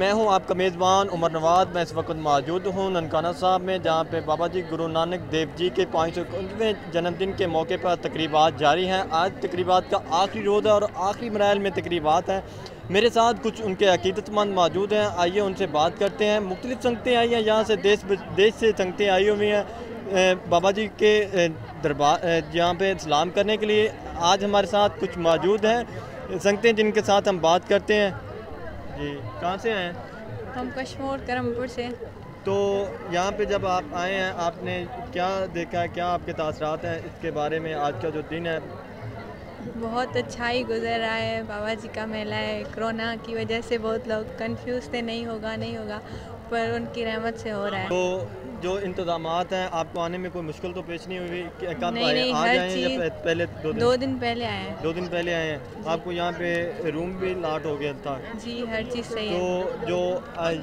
मैं हूं आपका मेज़बान उमर नवाज। मैं इस वक्त मौजूद हूं ननकाना साहब में, जहां पे बाबा जी गुरु नानक देव जी के 551वें जन्मदिन के मौके पर तकरीबात जारी हैं। आज तकरीबात का आखिरी रोज़ है और आखिरी मराइल में तकरीबात हैं। मेरे साथ कुछ उनके अकीदतमंद मौजूद हैं, आइए उनसे बात करते हैं। मुख्तलिफ़ संगतें आई हैं यहाँ से, देश से संगतें आई हुई हैं बाबा जी के दरबार यहाँ पे सलाम करने के लिए। आज हमारे साथ कुछ मौजूद हैं संगतें जिनके साथ हम बात करते हैं। जी, कहाँ से हैं? हम कश्मीर करमपुर से। तो यहाँ पे जब आप आए हैं, आपने क्या देखा है, क्या आपके तासरात हैं इसके बारे में? आज का जो दिन है बहुत अच्छा ही गुजर रहा है। बाबा जी का मेला है। कोरोना की वजह से बहुत लोग कंफ्यूज थे, नहीं होगा, पर उनकी रहमत से हो रहा है। तो जो इंतजामात हैं, आपको आने में कोई मुश्किल तो पेश नहीं हुई? कब नहीं, आए? नहीं, आज हर आए हैं या पहले 2 दिन पहले आए हैं। 2 दिन पहले आए हैं। आपको यहाँ पे रूम भी लाट हो गया था? जी, हर चीज़ सही है। तो जो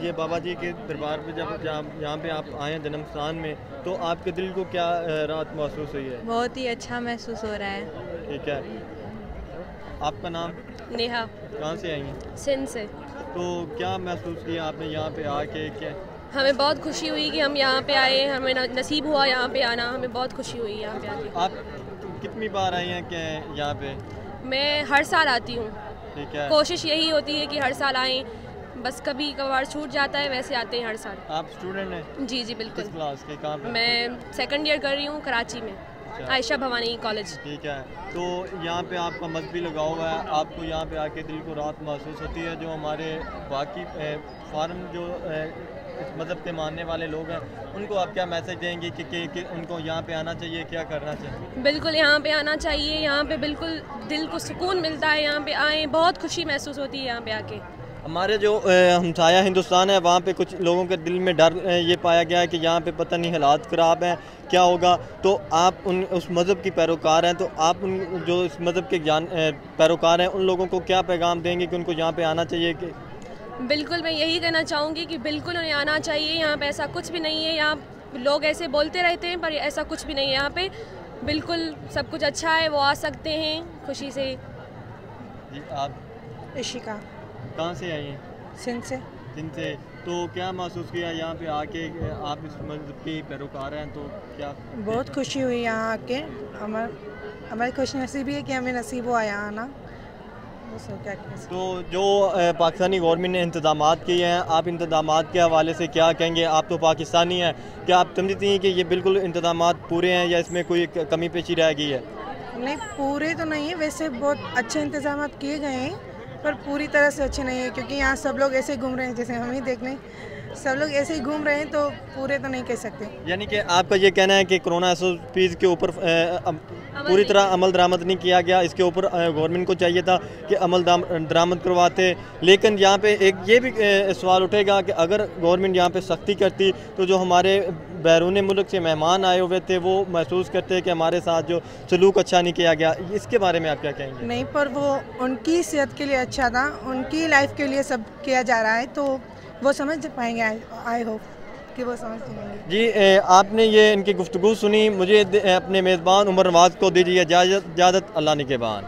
ये बाबा जी के दरबार पे जब यहाँ पे आप आए हैं जन्म स्थान में, तो आपके दिल को क्या राहत महसूस हुई है? बहुत ही अच्छा महसूस हो रहा है। ठीक है। आपका नाम? नेहा। कहाँ से आई हैं? सिंध से। तो क्या महसूस किया आपने यहाँ पे आके? क्या हमें बहुत खुशी हुई कि हम यहाँ पे आए, हमें नसीब हुआ यहाँ पे आना, हमें बहुत खुशी हुई यहाँ पे आके। आप कितनी बार आई हैं क्या यहाँ पे? मैं हर साल आती हूँ। ठीक है। कोशिश यही होती है कि हर साल आएँ, बस कभी कभार छूट जाता है, वैसे आते हैं हर साल। आप स्टूडेंट हैं? जी जी बिल्कुल। किस क्लास के? कहाँ पे? मैं 2nd ईयर कर रही हूँ कराची में, आयशा भवानी कॉलेज। ठीक है। तो यहाँ पे आपका मजहबी लगाव हुआ है, आपको यहाँ पे आके दिल को राहत महसूस होती है? जो हमारे बाकी फॉरेन जो इस मज़हब के मानने वाले लोग हैं, उनको आप क्या मैसेज देंगे कि उनको यहाँ पे आना चाहिए, क्या करना चाहिए? बिल्कुल यहाँ पे आना चाहिए। यहाँ पे बिल्कुल दिल को सुकून मिलता है। यहाँ पे आएँ, बहुत खुशी महसूस होती है यहाँ पे आके। हमारे जो हमसाया हिंदुस्तान है, वहाँ पे कुछ लोगों के दिल में डर ये पाया गया है कि यहाँ पे पता नहीं हालात ख़राब हैं, क्या होगा। तो आप उस मज़हब की पैरोकार हैं, तो आप उन जो इस मज़हब के पैरोकार हैं, उन लोगों को क्या पैगाम देंगे कि उनको यहाँ पे आना चाहिए? कि बिल्कुल मैं यही कहना चाहूँगी कि बिल्कुल उन्हें आना चाहिए। यहाँ पे ऐसा कुछ भी नहीं है। यहाँ लोग ऐसे बोलते रहते हैं पर ऐसा कुछ भी नहीं है। यहाँ पे बिल्कुल सब कुछ अच्छा है, वो आ सकते हैं खुशी से। जी, आप? इशिका। कहाँ से आई हैं? सिंध से। सिंध से। तो क्या महसूस किया यहाँ पे आके? आप इस मज़हब की पैरोकार हैं, तो क्या? बहुत खुशी हुई यहाँ आके। हमारी खुशनसीबी है कि हमें नसीब हुआ यहाँ आना। क्या तो जो पाकिस्तानी गवर्नमेंट ने इंतजामात किए हैं, आप इंतजामात के हवाले से क्या कहेंगे? आप तो पाकिस्तानी हैं, क्या आप समझती हैं कि ये बिल्कुल इंतजामात पूरे हैं या इसमें कोई कमी पेशी रह गई है? नहीं, पूरे तो नहीं है, वैसे बहुत अच्छे इंतजाम किए गए हैं, पर पूरी तरह से अच्छे नहीं है क्योंकि यहाँ सब लोग ऐसे घूम रहे हैं, जैसे हम ही देख लें, सब लोग ऐसे ही घूम रहे हैं, तो पूरे तो नहीं कह सकते। यानी कि आपका ये कहना है कि कोरोना SOPs के ऊपर पूरी तरह अमल दरामद नहीं किया गया। इसके ऊपर गवर्नमेंट को चाहिए था कि अमल दरामद करवाते। लेकिन यहाँ पे एक ये भी सवाल उठेगा कि अगर गवर्नमेंट यहाँ पे सख्ती करती, तो जो हमारे बैरून मुल्क से मेहमान आए हुए थे, वो महसूस करते कि हमारे साथ जो सलूक अच्छा नहीं किया गया। इसके बारे में आप क्या कहेंगे? नहीं, पर वो उनकी सेहत के लिए अच्छा था, उनकी लाइफ के लिए सब किया जा रहा है, तो वो समझ पाएंगे। आई होप कि वो समझ पाएंगे। जी, आपने ये इनकी गुफ्तगू सुनी। मुझे अपने मेज़बान उमर नवाज को दीजिए इजाज़त। अल्लाह निगहबान।